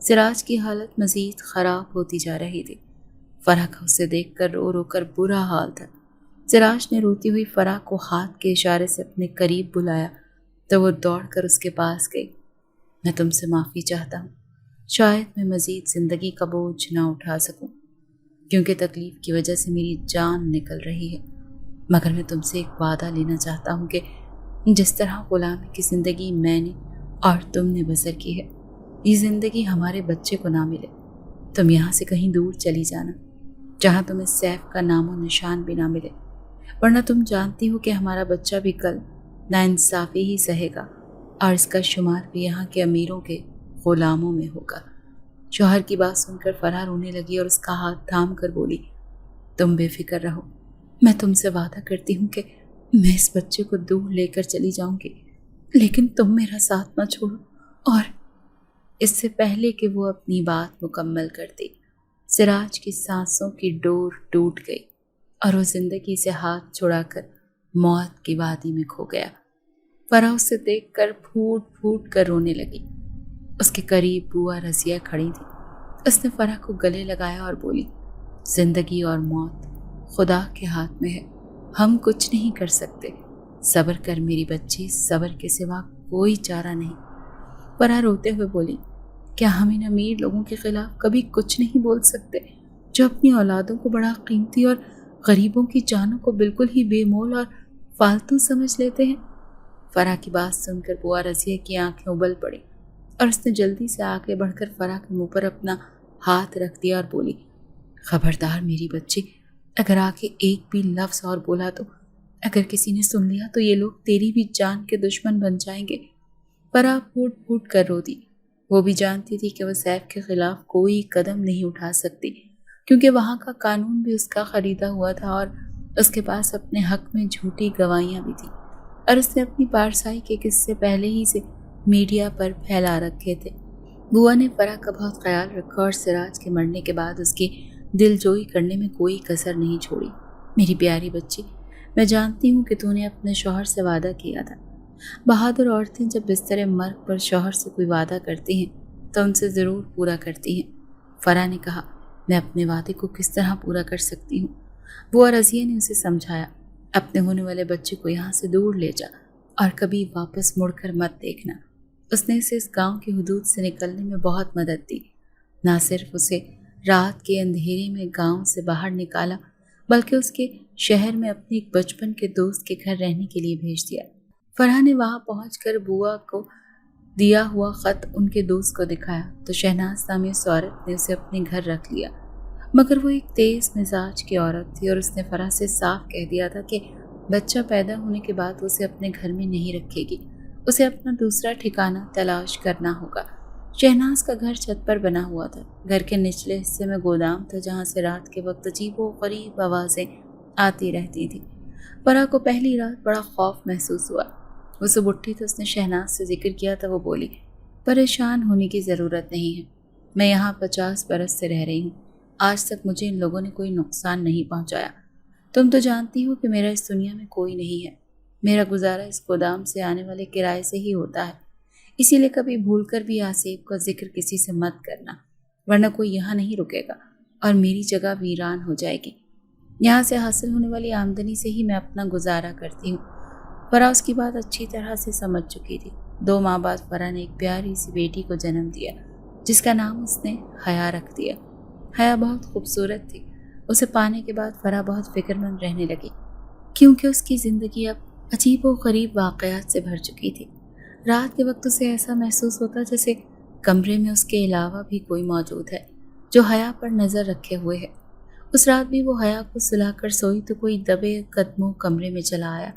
سراج کی حالت مزید خراب ہوتی جا رہی تھی۔ فرح کا اسے دیکھ کر رو رو کر برا حال تھا۔ سراج نے روتی ہوئی فرح کو ہاتھ کے اشارے سے اپنے قریب بلایا تو وہ دوڑ کر اس کے پاس گئی۔ میں تم سے معافی چاہتا ہوں، شاید میں مزید زندگی کا بوجھ نہ اٹھا سکوں، کیونکہ تکلیف کی وجہ سے میری جان نکل رہی ہے، مگر میں تم سے ایک وعدہ لینا چاہتا ہوں کہ جس طرح غلامی کی زندگی میں نے اور تم نے بسر کی ہے، یہ زندگی ہمارے بچے کو نہ ملے۔ تم یہاں سے کہیں دور چلی جانا، جہاں تمہیں سیف کا نام و نشان بھی نہ ملے، ورنہ تم جانتی ہو کہ ہمارا بچہ بھی کل ناانصافی ہی سہے گا اور اس کا شمار بھی یہاں کے امیروں کے غلاموں میں ہوگا۔ شوہر کی بات سن کر فرح رونے لگی اور اس کا ہاتھ تھام کر بولی، تم بے فکر رہو، میں تم سے وعدہ کرتی ہوں کہ میں اس بچے کو دور لے کر چلی جاؤں گی، لیکن تم میرا ساتھ نہ چھوڑو۔ اور اس سے پہلے کہ وہ اپنی بات مکمل کرتی، سراج کی سانسوں کی ڈور ٹوٹ گئی اور وہ زندگی سے ہاتھ چھڑا کر موت کی وادی میں کھو گیا۔ فرح اسے دیکھ کر پھوٹ پھوٹ کر رونے لگی۔ اس کے قریب بوا رضیہ کھڑی تھی۔ اس نے فرح کو گلے لگایا اور بولی، زندگی اور موت خدا کے ہاتھ میں ہے، ہم کچھ نہیں کر سکتے، صبر کر میری بچی، صبر کے سوا کوئی چارہ نہیں۔ فرح روتے ہوئے بولی، کیا ہم ان امیر لوگوں کے خلاف کبھی کچھ نہیں بول سکتے جو اپنی اولادوں کو بڑا قیمتی اور غریبوں کی جانوں کو بالکل ہی بے مول اور فالتو سمجھ لیتے ہیں؟ فرح کی بات سن کر بوا رضیہ کی آنکھیں ابل پڑیں اور اس نے جلدی سے آگے بڑھ کر فرح کے منہ پر اپنا ہاتھ رکھ دیا اور بولی، خبردار میری بچی، اگر آگے ایک بھی لفظ اور بولا تو اگر کسی نے سن لیا تو یہ لوگ تیری بھی جان کے دشمن بن جائیں گے۔ فرح پھوٹ پھوٹ کر رو دی۔ وہ بھی جانتی تھی کہ وہ سیف کے خلاف کوئی قدم نہیں اٹھا سکتی، کیونکہ وہاں کا قانون بھی اس کا خریدا ہوا تھا اور اس کے پاس اپنے حق میں جھوٹی گواہیاں بھی تھیں، اور اس نے اپنی پارسائی کے قصے پہلے ہی سے میڈیا پر پھیلا رکھے تھے۔ بوا نے فرح کا بہت خیال رکھا اور سراج کے مرنے کے بعد اس کی دل جوئی کرنے میں کوئی کسر نہیں چھوڑی۔ میری پیاری بچی، میں جانتی ہوں کہ تو نے اپنے شوہر سے وعدہ کیا تھا۔ بہادر عورتیں جب بستر مرگ پر شوہر سے کوئی وعدہ کرتی ہیں تو ان سے ضرور پورا کرتی ہیں۔ فرح نے کہا، میں اپنے وعدے کو کس طرح پورا کر سکتی ہوں؟ بوا رضیہ نے اسے سمجھایا، اپنے ہونے والے بچے کو یہاں سے دور لے جا اور کبھی واپس مڑ کر مت دیکھنا۔ اس نے اسے اس گاؤں کی حدود سے نکلنے میں بہت مدد دی، نہ صرف اسے رات کے اندھیرے میں گاؤں سے باہر نکالا بلکہ اس کے شہر میں اپنے ایک بچپن کے دوست کے گھر رہنے کے لیے بھیج دیا۔ فرح نے وہاں پہنچ کر بوا کو دیا ہوا خط ان کے دوست کو دکھایا تو شہناز نامی اس عورت نے اسے اپنے گھر رکھ لیا، مگر وہ ایک تیز مزاج کی عورت تھی اور اس نے فرح سے صاف کہہ دیا تھا کہ بچہ پیدا ہونے کے بعد اسے اپنے گھر میں نہیں رکھے گی، اسے اپنا دوسرا ٹھکانہ تلاش کرنا ہوگا۔ شہناز کا گھر چھت پر بنا ہوا تھا۔ گھر کے نچلے حصے میں گودام تھا جہاں سے رات کے وقت عجیب و غریب آوازیں آتی رہتی تھیں۔ فرح کو پہلی رات بڑا خوف محسوس ہوا۔ وہ صبح اٹھی تو اس نے شہناز سے ذکر کیا تو وہ بولی، پریشان ہونے کی ضرورت نہیں ہے، میں یہاں 50 برس سے رہ رہی ہوں، آج تک مجھے ان لوگوں نے کوئی نقصان نہیں پہنچایا۔ تم تو جانتی ہو کہ میرا اس دنیا میں کوئی نہیں ہے، میرا گزارا اس گودام سے آنے والے کرائے سے ہی ہوتا ہے، اسی لیے کبھی بھول کر بھی آصف کا ذکر کسی سے مت کرنا، ورنہ کوئی یہاں نہیں رکے گا اور میری جگہ ویران ہو جائے گی۔ یہاں سے حاصل ہونے والی آمدنی سے ہی میں اپنا گزارا کرتی ہوں۔ فرح اس کی بات اچھی طرح سے سمجھ چکی تھی۔ 2 ماہ بعد فرح نے ایک پیاری سی بیٹی کو جنم دیا جس کا نام اس نے حیا رکھ دیا۔ حیا بہت خوبصورت تھی۔ اسے پانے کے بعد فرح بہت فکر مند رہنے لگی، کیونکہ اس کی زندگی اب عجیب و غریب واقعات سے بھر چکی تھی۔ رات کے وقت اسے ایسا محسوس ہوتا جیسے کمرے میں اس کے علاوہ بھی کوئی موجود ہے جو حیا پر نظر رکھے ہوئے ہے۔ اس رات بھی وہ حیا کو سلا کر سوئی تو کوئی دبے قدموں کمرے میں چلا آیا۔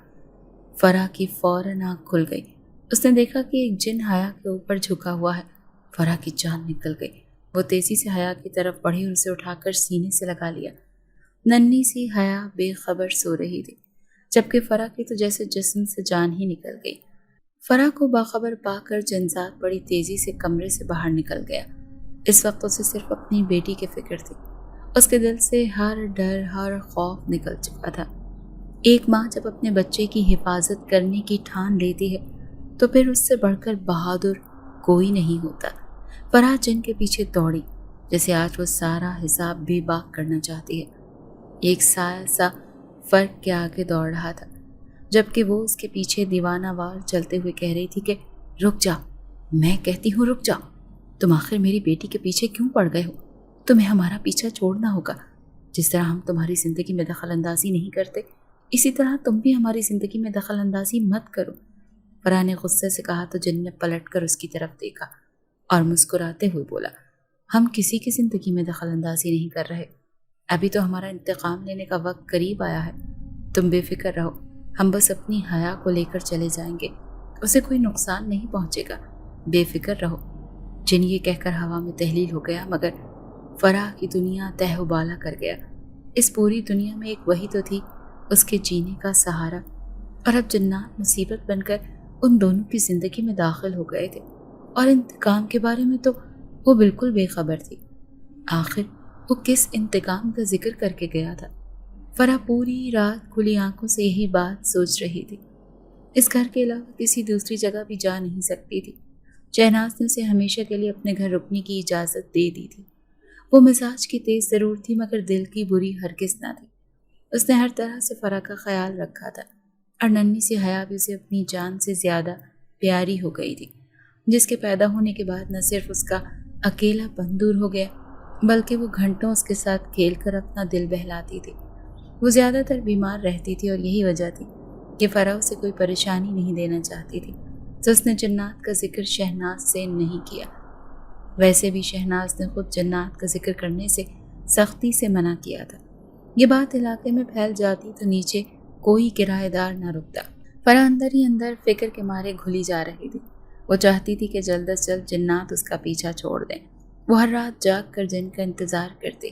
فرح کی فوراً آنکھ کھل گئی۔ اس نے دیکھا کہ ایک جن حیا کے اوپر جھکا ہوا ہے۔ فرح کی جان نکل گئی۔ وہ تیزی سے حیا کی طرف بڑھی اور اسے اٹھا کر سینے سے لگا لیا۔ ننھی سی حیا بے خبر سو رہی تھی، جبکہ فرح کی تو جیسے جسم سے جان ہی نکل گئی۔ فرح کو باخبر پا کر جنزاد بڑی تیزی سے کمرے سے باہر نکل گیا۔ اس وقت اسے صرف اپنی بیٹی کی فکر تھی۔ اس کے دل سے ہر ڈر، ہر خوف نکل چکا تھا۔ ایک ماں جب اپنے بچے کی حفاظت کرنے کی ٹھان لیتی ہے تو پھر اس سے بڑھ کر بہادر کوئی نہیں ہوتا۔ فرح جن کے پیچھے دوڑی جیسے آج وہ سارا حساب بے باک کرنا چاہتی ہے۔ ایک سایہ سا فرق کے آگے دوڑ رہا تھا، جبکہ وہ اس کے پیچھے دیوانہ وار چلتے ہوئے کہہ رہی تھی کہ رک جا، میں کہتی ہوں رک جا، تم آخر میری بیٹی کے پیچھے کیوں پڑ گئے ہو؟ تمہیں ہمارا پیچھا چھوڑنا ہوگا۔ جس طرح ہم تمہاری زندگی میں دخل اندازی نہیں کرتے، اسی طرح تم بھی ہماری زندگی میں دخل اندازی مت کرو۔ فرح نے غصے سے کہا تو جن نے پلٹ کر اس کی طرف دیکھا اور مسکراتے ہوئے بولا، ہم کسی کی زندگی میں دخل اندازی نہیں کر رہے، ابھی تو ہمارا انتقام لینے کا وقت قریب آیا ہے۔ تم بے فکر رہو، ہم بس اپنی حیا کو لے کر چلے جائیں گے، اسے کوئی نقصان نہیں پہنچے گا، بے فکر رہو۔ جن یہ کہہ کر ہوا میں تحلیل ہو گیا، مگر فرح کی دنیا تہ و بالا کر گیا۔ اس پوری دنیا میں ایک وہی تو تھی اس کے جینے کا سہارا، اور اب جنات مصیبت بن کر ان دونوں کی زندگی میں داخل ہو گئے تھے، اور انتقام کے بارے میں تو وہ بالکل بے خبر تھی۔ آخر وہ کس انتقام کا ذکر کر کے گیا تھا؟ فرح پوری رات کھلی آنکھوں سے یہی بات سوچ رہی تھی۔ اس گھر کے علاوہ کسی دوسری جگہ بھی جا نہیں سکتی تھی۔ شہناز نے اسے ہمیشہ کے لیے اپنے گھر رکنے کی اجازت دے دی تھی۔ وہ مزاج کی تیز ضرور تھی، مگر دل کی بری ہرگز نہ تھی۔ اس نے ہر طرح سے فرح کا خیال رکھا تھا، اور ننھی سی حیا بھی اسے اپنی جان سے زیادہ پیاری ہو گئی تھی، جس کے پیدا ہونے کے بعد نہ صرف اس کا اکیلا پن دور ہو گیا، بلکہ وہ گھنٹوں اس کے ساتھ کھیل کر اپنا دل بہلاتی تھی۔ وہ زیادہ تر بیمار رہتی تھی، اور یہی وجہ تھی کہ فرح اسے کوئی پریشانی نہیں دینا چاہتی تھی، تو اس نے جنات کا ذکر شہناز سے نہیں کیا۔ ویسے بھی شہناز نے خود جنات کا ذکر کرنے سے سختی سے منع کیا تھا۔ یہ بات علاقے میں پھیل جاتی تو نیچے کوئی کرایہ دار نہ رکتا۔ فرح اندر ہی اندر فکر کے مارے گھلی جا رہی تھی۔ وہ چاہتی تھی کہ جلد از جلد جنات اس کا پیچھا چھوڑ دیں۔ وہ ہر رات جاگ کر جن کا انتظار کرتی،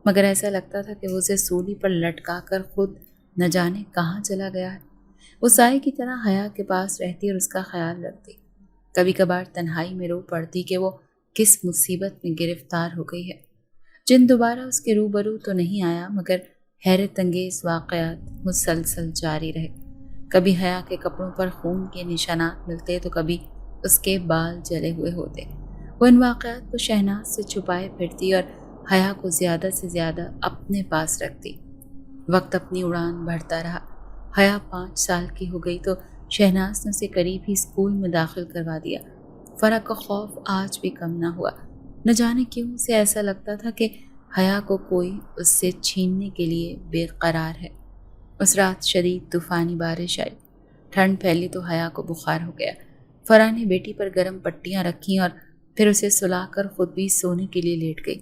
مگر ایسا لگتا تھا کہ وہ اسے سولی پر لٹکا کر خود نہ جانے کہاں چلا گیا ہے۔ وہ سائے کی طرح حیا کے پاس رہتی اور اس کا خیال رکھتی۔ کبھی کبھار تنہائی میں رو پڑتی کہ وہ کس مصیبت میں گرفتار ہو گئی ہے۔ جن دوبارہ اس کے روبرو تو نہیں آیا، مگر حیرت انگیز واقعات مسلسل جاری رہے۔ کبھی حیا کے کپڑوں پر خون کے نشانات ملتے تو کبھی اس کے بال جلے ہوئے ہوتے۔ وہ ان واقعات کو شہناز سے چھپائے پھرتی اور حیا کو زیادہ سے زیادہ اپنے پاس رکھتی۔ وقت اپنی اڑان بڑھتا رہا۔ حیا 5 سال کی ہو گئی تو شہناز نے اسے قریب ہی اسکول میں داخل کروا دیا۔ فرح کا خوف آج بھی کم نہ ہوا۔ نہ جانے کیوں اسے ایسا لگتا تھا کہ حیا کو کوئی اس سے چھیننے کے لیے بے قرار ہے۔ اس رات شدید طوفانی بارش آئی۔ ٹھنڈ پھیلی تو حیا کو بخار ہو گیا۔ فرح نے بیٹی پر گرم پٹیاں رکھیں اور پھر اسے سلا کر خود بھی سونے کے لیے لیٹ گئی۔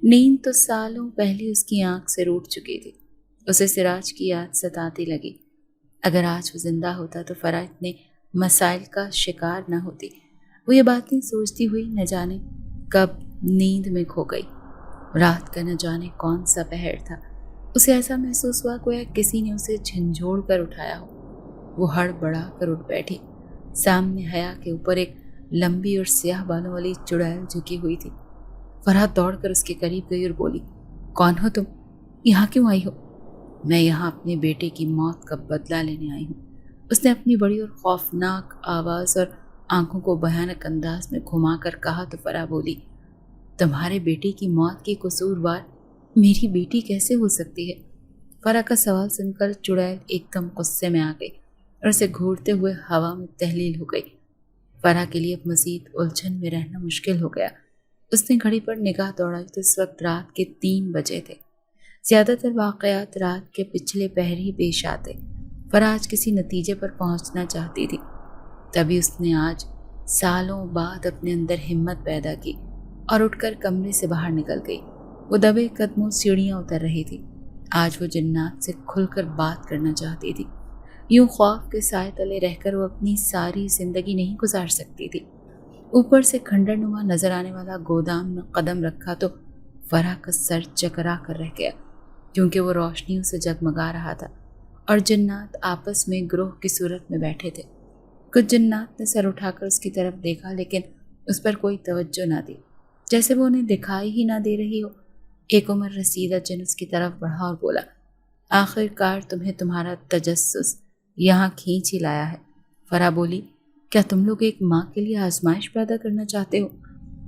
نیند تو سالوں پہلے اس کی آنکھ سے روٹ چکی تھی۔ اسے سراج کی یاد ستاتی لگی۔ اگر آج وہ زندہ ہوتا تو فرح اتنے مسائل کا شکار نہ ہوتی۔ وہ یہ باتیں سوچتی ہوئی نہ جانے کب نیند میں کھو گئی۔ رات کا نہ جانے کون سا پہر تھا۔ اسے ایسا محسوس ہوا گویا کسی نے اسے جھنجھوڑ کر اٹھایا ہو۔ وہ ہڑ بڑا کر اٹھ بیٹھی۔ سامنے حیا کے اوپر ایک لمبی اور سیاہ بالوں والی چڑیل جھکی ہوئی تھی۔ فرح دوڑ کر اس کے قریب گئی اور بولی، کون ہو تم؟ یہاں کیوں آئی ہو؟ میں یہاں اپنے بیٹے کی موت کا بدلہ لینے آئی ہوں۔ اس نے اپنی بڑی اور خوفناک آواز اور آنکھوں کو بھیانک انداز میں گھما کر کہا تو فرح بولی، تمہارے بیٹے کی موت کی قصوروار میری بیٹی کیسے ہو سکتی ہے؟ فرح کا سوال سن کر چڑیل ایک دم غصے میں آ گئی اور اسے گھورتے ہوئے ہوا میں تحلیل ہو گئی۔ فرح کے لیے اب مزید الجھن میں رہنا مشکل ہو گیا۔ اس نے گھڑی پر نگاہ دوڑائی تو اس وقت رات کے 3 بجے تھے۔ زیادہ تر واقعات رات کے پچھلے پہر ہی پیش آتے۔ فرح آج کسی نتیجے پر پہنچنا چاہتی تھی، تبھی اس نے آج سالوں بعد اپنے اندر ہمت پیدا کی اور اٹھ کر کمرے سے باہر نکل گئی۔ وہ دبے قدموں سیڑھیاں اتر رہی تھی۔ آج وہ جنات سے کھل کر بات کرنا چاہتی تھی۔ یوں خوف کے سائے تلے رہ کر وہ اپنی ساری زندگی نہیں گزار سکتی تھی۔ اوپر سے کھنڈر نما نظر آنے والا گودام میں قدم رکھا تو فرح کا سر چکرا کر رہ گیا، کیونکہ وہ روشنیوں سے جگمگا رہا تھا اور جنات آپس میں گروہ کی صورت میں بیٹھے تھے۔ کچھ جنات نے سر اٹھا کر اس کی طرف دیکھا، لیکن اس پر کوئی توجہ نہ دی، جیسے وہ انہیں دکھائی ہی نہ دے رہی ہو۔ ایک عمر رسیدہ جن اس کی طرف بڑھا اور بولا، آخر کار تمہیں تمہارا تجسس یہاں کھینچ ہی لایا ہے۔ فرح بولی، کیا تم لوگ ایک ماں کے لیے آزمائش پیدا کرنا چاہتے ہو؟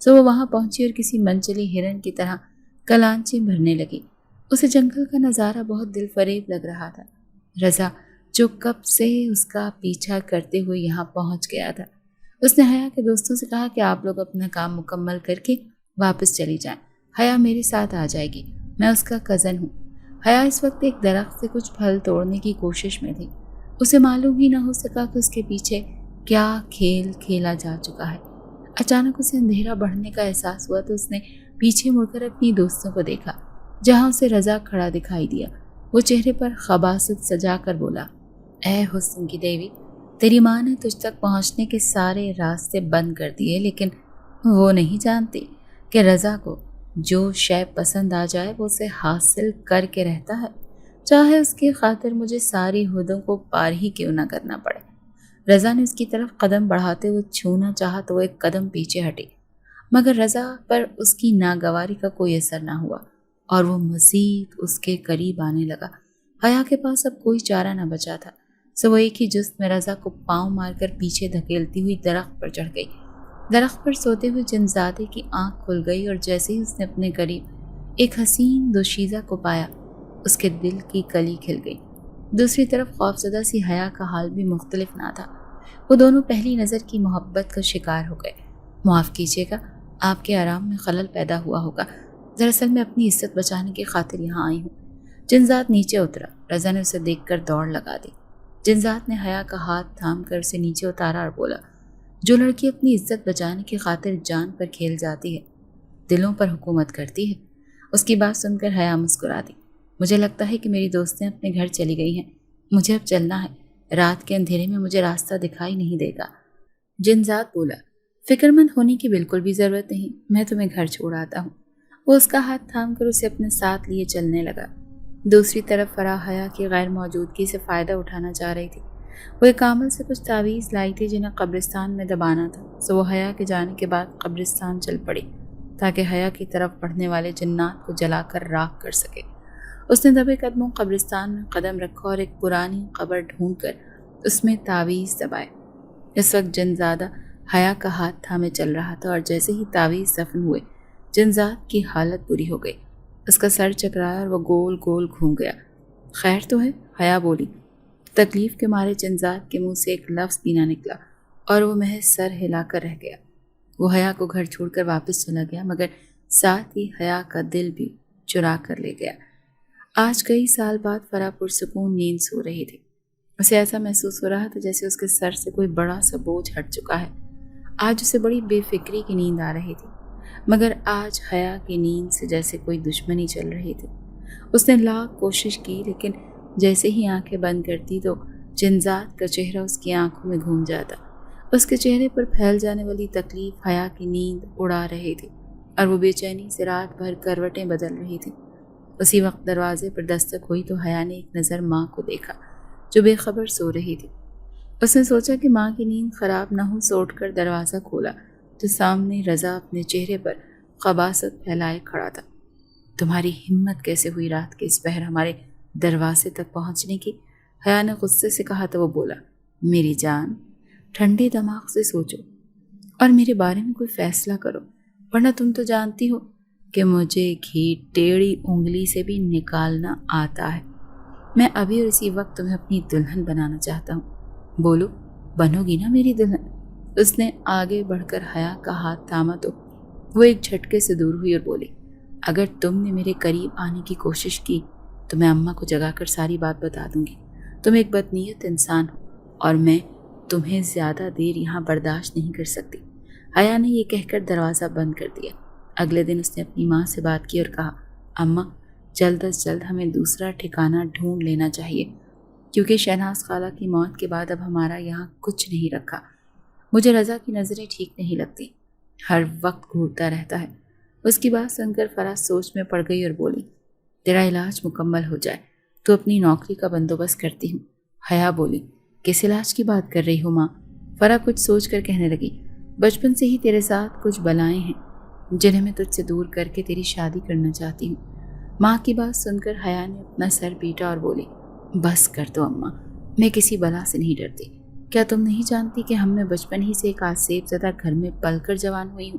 سو وہ وہاں پہنچی اور کسی منچلی ہرن کی طرح کلانچیں بھرنے لگی۔ اسے جنگل کا نظارہ بہت دل فریب لگ رہا تھا۔ رضا جو کب سے اس کا پیچھا کرتے ہوئے یہاں پہنچ گیا تھا، اس نے حیا کے دوستوں سے کہا کہ آپ لوگ اپنا کام مکمل کر کے واپس چلی جائیں، حیا میرے ساتھ آ جائے گی، میں اس کا کزن ہوں۔ حیا اس وقت ایک درخت سے کچھ پھل توڑنے کی کوشش میں تھی۔ اسے معلوم ہی نہ ہو سکا کہ اس کے پیچھے کیا کھیل کھیلا جا چکا ہے۔ اچانک اسے اندھیرا بڑھنے کا احساس ہوا تو اس نے پیچھے مڑ کر اپنی دوستوں کو دیکھا، جہاں اسے رضا کھڑا دکھائی دیا۔ وہ چہرے پر خباثت سجا کر بولا، اے حسن کی دیوی، تیری ماں نے تجھ تک پہنچنے کے سارے راستے بند کر دیے، لیکن وہ نہیں جانتی کہ رضا کو جو شے پسند آ جائے وہ اسے حاصل کر کے رہتا ہے، چاہے اس کی خاطر مجھے ساری حدوں کو پار ہی کیوں نہ کرنا پڑے۔ رضا نے اس کی طرف قدم بڑھاتے ہوئے چھونا چاہا تو وہ ایک قدم پیچھے ہٹی، مگر رضا پر اس کی ناگواری کا کوئی اثر نہ ہوا اور وہ مزید اس کے قریب آنے لگا۔ حیا کے پاس اب کوئی چارہ نہ بچا تھا، سو وہ ایک ہی جست میں رضا کو پاؤں مار کر پیچھے دھکیلتی ہوئی درخت پر چڑھ گئی۔ درخت پر سوتے ہوئے جنزادے کی آنکھ کھل گئی اور جیسے ہی اس نے اپنے قریب ایک حسین دوشیزہ کو پایا، اس کے دل کی کلی کھل گئی۔ دوسری طرف خوفزدہ سی حیا کا حال بھی مختلف نہ تھا۔ وہ دونوں پہلی نظر کی محبت کا شکار ہو گئے۔ معاف کیجیے گا، آپ کے آرام میں خلل پیدا ہوا ہوگا، دراصل میں اپنی عزت بچانے کی خاطر یہاں آئی ہوں۔ جنزاد نیچے اترا۔ رضا نے اسے دیکھ کر دوڑ لگا دی۔ جنزاد نے حیا کا ہاتھ تھام کر اسے نیچے اتارا اور بولا، جو لڑکی اپنی عزت بچانے کی خاطر جان پر کھیل جاتی ہے، دلوں پر حکومت کرتی ہے۔ اس کی بات سن کر حیا مسکرا دی۔ مجھے لگتا ہے کہ میری دوستیں اپنے گھر چلی گئی ہیں، مجھے اب چلنا ہے، رات کے اندھیرے میں مجھے راستہ دکھائی نہیں دے گا۔ جنزاد بولا، فکر مند ہونے کی بالکل بھی ضرورت نہیں، میں تمہیں گھر چھوڑ آتا ہوں۔ وہ اس کا ہاتھ تھام کر اسے اپنے ساتھ لیے چلنے لگا۔ دوسری طرف فرح حیا کی غیر موجودگی سے فائدہ اٹھانا چاہ رہی تھی۔ وہ ایک عامل سے کچھ تعویذ لائی تھی جنہیں قبرستان میں دبانا تھا، سو وہ حیا کے جانے کے بعد قبرستان چل پڑی تاکہ حیا کی طرف بڑھنے والے جنات کو جلا کر راکھ کر سکے۔ اس نے دبے قدموں قبرستان میں قدم رکھا اور ایک پرانی قبر ڈھونڈ کر اس میں تعویذ دبائے۔ اس وقت جنزادہ حیا کا ہاتھ تھامے چل رہا تھا اور جیسے ہی تعویذ دفن ہوئے، جنزاد کی حالت بری ہو گئی۔ اس کا سر چکرایا اور وہ گول گول گھوم گیا۔ خیر تو ہے؟ حیا بولی۔ تکلیف کے مارے جنزاد کے منہ سے ایک لفظ بھی نہ نکلا اور وہ محض سر ہلا کر رہ گیا۔ وہ حیا کو گھر چھوڑ کر واپس چلا گیا، مگر ساتھ ہی حیا کا دل بھی چرا کر لے گیا۔ آج کئی سال بعد فرح پرسکون نیند سو رہی تھی۔ اسے ایسا محسوس ہو رہا تھا جیسے اس کے سر سے کوئی بڑا سا بوجھ ہٹ چکا ہے۔ آج اسے بڑی بے فکری کی نیند آ رہی تھی، مگر آج حیا کی نیند سے جیسے کوئی دشمنی چل رہی تھی۔ اس نے لاکھ کوشش کی، لیکن جیسے ہی آنکھیں بند کرتی تو جنزاد کا چہرہ اس کی آنکھوں میں گھوم جاتا۔ اس کے چہرے پر پھیل جانے والی تکلیف حیا کی نیند اڑا رہی تھی اور وہ بے چینی سے رات بھر کروٹیں بدل رہی تھی۔ اسی وقت دروازے پر دستک ہوئی تو حیا نے ایک نظر ماں کو دیکھا جو بے خبر سو رہی تھی۔ اس نے سوچا کہ ماں کی نیند خراب نہ ہو، سو اٹھ کر دروازہ کھولا تو سامنے رضا اپنے چہرے پر خباثت پھیلائے کھڑا تھا۔ تمہاری ہمت کیسے ہوئی رات کے اس پہر ہمارے دروازے تک پہنچنے کی؟ حیا نے غصے سے کہا تو وہ بولا، میری جان، ٹھنڈے دماغ سے سوچو اور میرے بارے میں کوئی فیصلہ کرو، ورنہ تم تو جانتی ہو کہ مجھے گھی ٹیڑھی انگلی سے بھی نکالنا آتا ہے۔ میں ابھی اور اسی وقت تمہیں اپنی دلہن بنانا چاہتا ہوں، بولو بنو گی نا میری دلہن؟ اس نے آگے بڑھ کر حیا کا ہاتھ تھاما تو وہ ایک جھٹکے سے دور ہوئی اور بولی، اگر تم نے میرے قریب آنے کی کوشش کی تو میں اماں کو جگا کر ساری بات بتا دوں گی۔ تم ایک بدنیت انسان ہو اور میں تمہیں زیادہ دیر یہاں برداشت نہیں کر سکتی۔ حیا نے یہ کہہ کر دروازہ بند کر دیا۔ اگلے دن اس نے اپنی ماں سے بات کی اور کہا، اماں، جلد از جلد ہمیں دوسرا ٹھکانہ ڈھونڈ لینا چاہیے، کیونکہ شہناز خالہ کی موت کے بعد اب ہمارا یہاں کچھ نہیں رکھا۔ مجھے رضا کی نظریں ٹھیک نہیں لگتی، ہر وقت گھورتا رہتا ہے۔ اس کی بات سن کر فرح سوچ میں پڑ گئی اور بولی، تیرا علاج مکمل ہو جائے تو اپنی نوکری کا بندوبست کرتی ہوں۔ حیا بولی، کس علاج کی بات کر رہی ہو ماں؟ فرح کچھ سوچ کر کہنے لگی، بچپن سے ہی تیرے ساتھ کچھ بلائیں ہیں جنہیں میں تجھ سے دور کر کے تیری شادی کرنا چاہتی ہوں۔ ماں کی بات سن کر حیا نے اپنا سر پیٹا اور بولی، بس کر دو اماں، میں کسی بلا سے نہیں ڈرتی۔ کیا تم نہیں جانتی کہ ہم میں بچپن ہی سے ایک آسیب زدہ گھر میں پل کر جوان ہوئی ہوں؟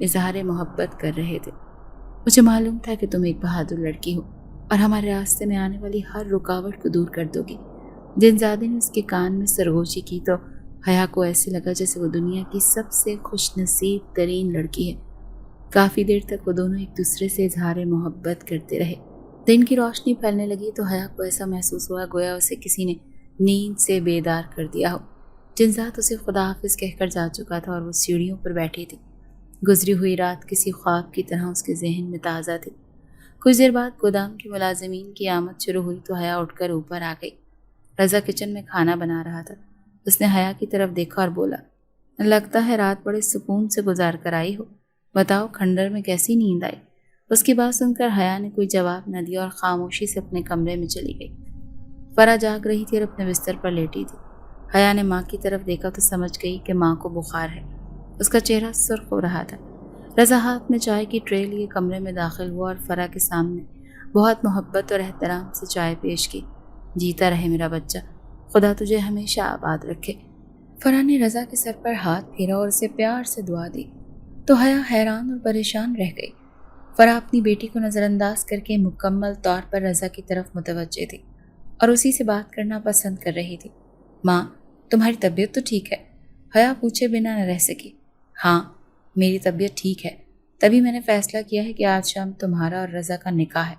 اظہار محبت کر رہے تھے۔ مجھے معلوم تھا کہ تم ایک بہادر لڑکی ہو اور ہمارے راستے میں آنے والی ہر رکاوٹ کو دور کر دو گی۔ جنزادے نے اس کے کان میں سرگوشی کی تو حیا کو ایسے لگا جیسے وہ دنیا کی سب سے خوش نصیب ترین لڑکی ہے۔ کافی دیر تک وہ دونوں ایک دوسرے سے اظہار محبت کرتے رہے۔ دن کی روشنی پھیلنے لگی تو حیا کو ایسا محسوس ہوا گویا اسے کسی نے نیند سے بیدار کر دیا ہو۔ جنزاد اسے خدا حافظ کہہ کر جا چکا تھا اور وہ سیڑھیوں پر بیٹھی تھی۔ گزری ہوئی رات کسی خواب کی طرح اس کے ذہن میں تازہ تھی۔ کچھ دیر بعد گودام کے ملازمین کی آمد شروع ہوئی تو حیا اٹھ کر اوپر آ گئی۔ رضا کچن میں کھانا بنا رہا تھا۔ اس نے حیا کی طرف دیکھا اور بولا، لگتا ہے رات بڑے سکون سے گزار کر آئی ہو، بتاؤ کھنڈر میں کیسی نیند آئی؟ اس کی بات سن کر حیا نے کوئی جواب نہ دیا اور خاموشی سے اپنے کمرے میں چلی گئی۔ فرح جاگ رہی تھی اور اپنے بستر پر لیٹی تھی۔ حیا نے ماں کی طرف دیکھا تو سمجھ گئی کہ ماں کو بخار ہے۔ اس کا چہرہ سرخ ہو رہا تھا۔ رضا ہاتھ میں چائے کی ٹرے لیے کمرے میں داخل ہوا اور فرح کے سامنے بہت محبت اور احترام سے چائے پیش کی۔ جیتا رہے میرا بچہ، خدا تجھے ہمیشہ آباد رکھے۔ فرح نے رضا کے سر پر ہاتھ پھیرا اور اسے پیار سے دعا دی تو حیا حیران اور پریشان رہ گئی۔ فرح اپنی بیٹی کو نظر انداز کر کے مکمل طور پر رضا کی طرف متوجہ تھی اور اسی سے بات کرنا پسند کر رہی تھی۔ ماں، تمہاری طبیعت تو ٹھیک ہے؟ حیا پوچھے بنا نہ رہ سکی۔ ہاں، میری طبیعت ٹھیک ہے، تبھی میں نے فیصلہ کیا ہے کہ آج شام تمہارا اور رضا کا نکاح ہے۔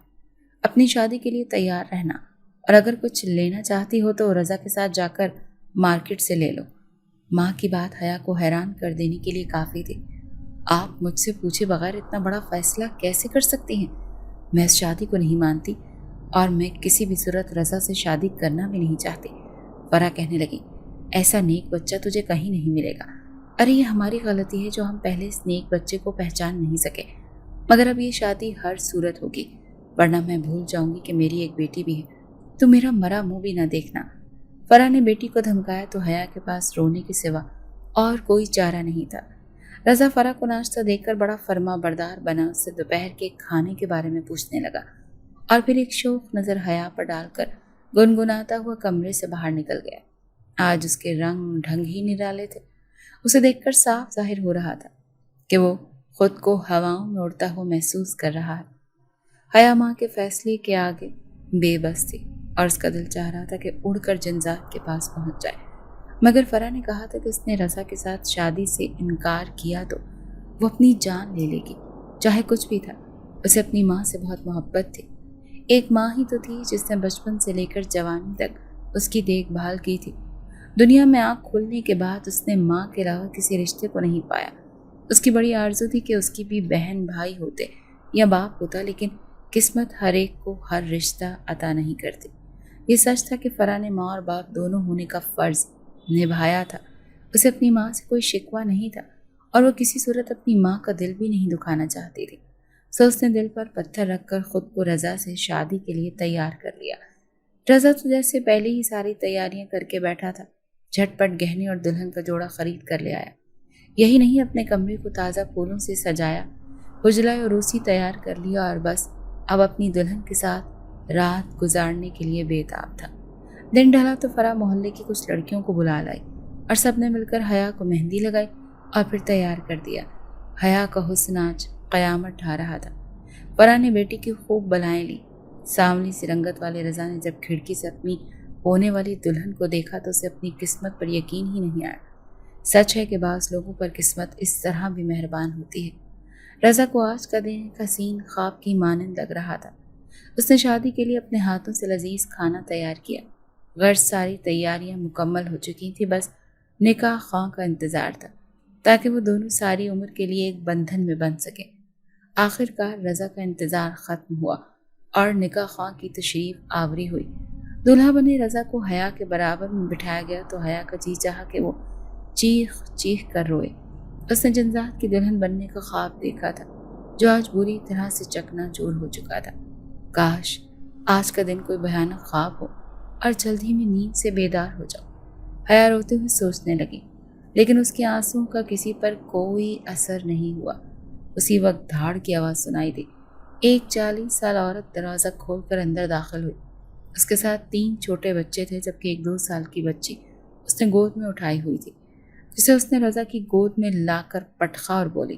اپنی شادی کے لیے تیار رہنا، اور اگر کچھ لینا چاہتی ہو تو رضا کے ساتھ جا کر مارکیٹ سے لے لو۔ ماں کی بات حیا کو حیران کر دینے کے لیے کافی تھی۔ آپ مجھ سے پوچھے بغیر اتنا بڑا فیصلہ کیسے کر سکتی ہیں؟ میں اس شادی کو نہیں مانتی اور میں کسی بھی صورت رضا سے شادی کرنا بھی نہیں چاہتی۔ فرح کہنے لگی، ایسا نیک بچہ تجھے کہیں نہیں ملے گا۔ ارے یہ ہماری غلطی ہے جو ہم پہلے اس نیک بچے کو پہچان نہیں سکے، مگر اب یہ شادی ہر صورت ہوگی، ورنہ میں بھول جاؤں گی کہ میری ایک بیٹی بھی ہے۔ تو میرا مرا منہ بھی نہ دیکھنا۔ فرح نے بیٹی کو دھمکایا تو حیا کے پاس رونے کے سوا اور کوئی چارہ نہیں تھا۔ رضا فرح کو ناشتہ دے کر بڑا فرما بردار بنا اس سے دوپہر کے کھانے کے بارے میں پوچھنے لگا اور پھر ایک شوق نظر حیا پر ڈال کر گنگناتا ہوا کمرے سے باہر نکل گیا۔ آج اس کے رنگ ڈھنگ ہی نرالے تھے۔ اسے دیکھ کر صاف ظاہر ہو رہا تھا کہ وہ خود کو ہواؤں میں اڑتا ہوا محسوس کر رہا ہے۔ حیا ماں کے فیصلے کے آگے بے بس تھی اور اس کا دل چاہ رہا تھا کہ اڑ کر جنزاد کے پاس پہنچ جائے، مگر فرح نے کہا تھا کہ اس نے رضا کے ساتھ شادی سے انکار کیا تو وہ اپنی جان لے لے گی، چاہے کچھ بھی تھا۔ اسے اپنی ماں سے بہت محبت تھی۔ ایک ماں ہی تو تھی جس نے بچپن سے لے کر جوانی تک اس کی دیکھ بھال کی تھی۔ دنیا میں آنکھ کھلنے کے بعد اس نے ماں کے علاوہ کسی رشتے کو نہیں پایا۔ اس کی بڑی آرزو تھی کہ اس کی بھی بہن بھائی ہوتے یا باپ ہوتا، لیکن قسمت ہر ایک کو ہر رشتہ عطا نہیں کرتی۔ یہ سچ تھا کہ فرح نے ماں اور باپ دونوں ہونے کا فرض نبھایا تھا۔ اسے اپنی ماں سے کوئی شکوہ نہیں تھا اور وہ کسی صورت اپنی ماں کا دل بھی نہیں دکھانا چاہتی تھی۔ سو اس نے دل پر پتھر رکھ کر خود کو رضا سے شادی کے لیے تیار کر لیا۔ رضا تو جیسے پہلے ہی ساری تیاریاں کر کے بیٹھا تھا، جھٹ پٹ گہنے اور دلہن کا جوڑا خرید کر لے آیا۔ یہی نہیں، اپنے کمرے کو تازہ پھولوں سے سجایا، حجلہ اور روسی تیار کر لیا اور بس اب اپنی دلہن کے ساتھ رات گزارنے کے لیے بے تاب تھا۔ دن ڈھلا تو فرح محلے کی کچھ لڑکیوں کو بلا لائی اور سب نے مل کر حیا کو مہندی لگائی اور پھر تیار کر دیا۔ حیا کا حسن آج قیامت ڈھا رہا تھا۔ فرح نے بیٹی کی خوب بلائیں لی۔ سانولی سی رنگت والے رضا نے جب کھڑکی سے اپنی ہونے والی دلہن کو دیکھا تو اسے اپنی قسمت پر یقین ہی نہیں آیا۔ سچ ہے کہ بعض لوگوں پر قسمت اس طرح بھی مہربان ہوتی ہے۔ رضا کو آج کا دن ایک حسین خواب کی مانند لگ رہا تھا۔ اس نے شادی کے لیے اپنے ہاتھوں سے لذیذ کھانا تیار کیا۔ غرض ساری تیاریاں مکمل ہو چکی تھیں، بس نکاح خواہ کا انتظار تھا تاکہ وہ دونوں ساری عمر کے لیے ایک بندھن میں بندھ سکیں۔ آخر کار رضا کا انتظار ختم ہوا اور نکاح خواہ کی تشریف آوری ہوئی۔ دولہا بنے رضا کو حیا کے برابر میں بٹھایا گیا تو حیا کا جی چاہا کہ وہ چیخ چیخ کر روئے۔ اس نے جنزاد کی دلہن بننے کا خواب دیکھا تھا جو آج بری طرح سے چکنا چور ہو چکا تھا۔ کاش آج کا دن کوئی بھیانک خواب ہو اور جلد ہی میں نیند سے بیدار ہو جاؤں۔ حیا روتے ہوئے سوچنے لگی، لیکن اس کے آنسوں کا کسی پر کوئی اثر نہیں ہوا۔ اسی وقت دھاڑ کی آواز سنائی دی۔ ایک 40 سال عورت دروازہ کھول کر اندر داخل ہوئی۔ اس کے ساتھ 3 چھوٹے بچے تھے جبکہ ایک 2 سال کی بچی اس نے گود میں اٹھائی ہوئی تھی، جسے اس نے رضا کی گود میں لا کر پٹخا اور بولی،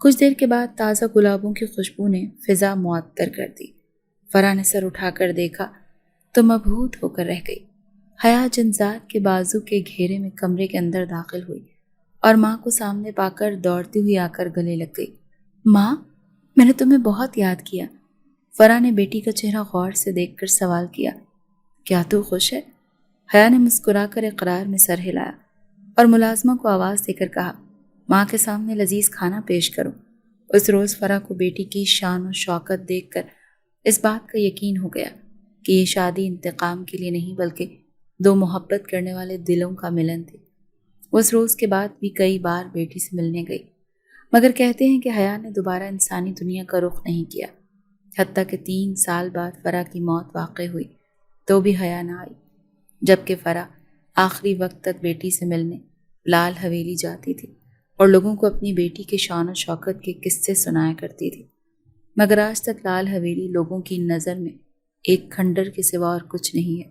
کچھ دیر کے بعد تازہ گلابوں کی خوشبو نے فضا معطر کر دی۔ فرح نے سر اٹھا کر دیکھا تو مبہوت ہو کر رہ گئی۔ حیا جنزات کے بازو کے گھیرے میں کمرے کے اندر داخل ہوئی اور ماں کو سامنے پا کر دوڑتی ہوئی آ کر گلے لگ گئی۔ ماں، میں نے تمہیں بہت یاد کیا۔ فرح نے بیٹی کا چہرہ غور سے دیکھ کر سوال کیا، کیا تو خوش ہے؟ حیا نے مسکرا کر اقرار میں سر ہلایا اور ملازمہ کو آواز دے کر کہا، ماں کے سامنے لذیذ کھانا پیش کرو۔ اس روز فرح کو بیٹی کی شان و شوکت دیکھ کر اس بات کا یقین ہو گیا کہ یہ شادی انتقام کے لیے نہیں بلکہ دو محبت کرنے والے دلوں کا ملن تھی۔ اس روز کے بعد بھی کئی بار بیٹی سے ملنے گئی، مگر کہتے ہیں کہ حیا نے دوبارہ انسانی دنیا کا رخ نہیں کیا۔ حتیٰ کہ 3 سال بعد فرح کی موت واقع ہوئی تو بھی حیا نہ آئی، جبکہ فرح آخری وقت تک بیٹی سے ملنے لال حویلی جاتی تھی اور لوگوں کو اپنی بیٹی کے شان و شوکت کے قصے سنایا کرتی تھی، مگر آج تک لال حویلی لوگوں کی نظر میں ایک کھنڈر کے سوا اور کچھ نہیں ہے۔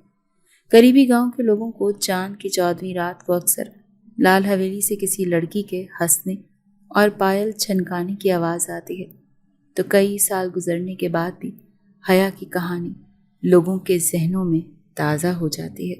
قریبی گاؤں کے لوگوں کو چاند کی 14ویں رات کو اکثر لال حویلی سے کسی لڑکی کے ہنسنے اور پائل چھنکانے کی آواز آتی ہے، تو کئی سال گزرنے کے بعد بھی حیا کی کہانی لوگوں کے ذہنوں میں تازہ ہو جاتی ہے۔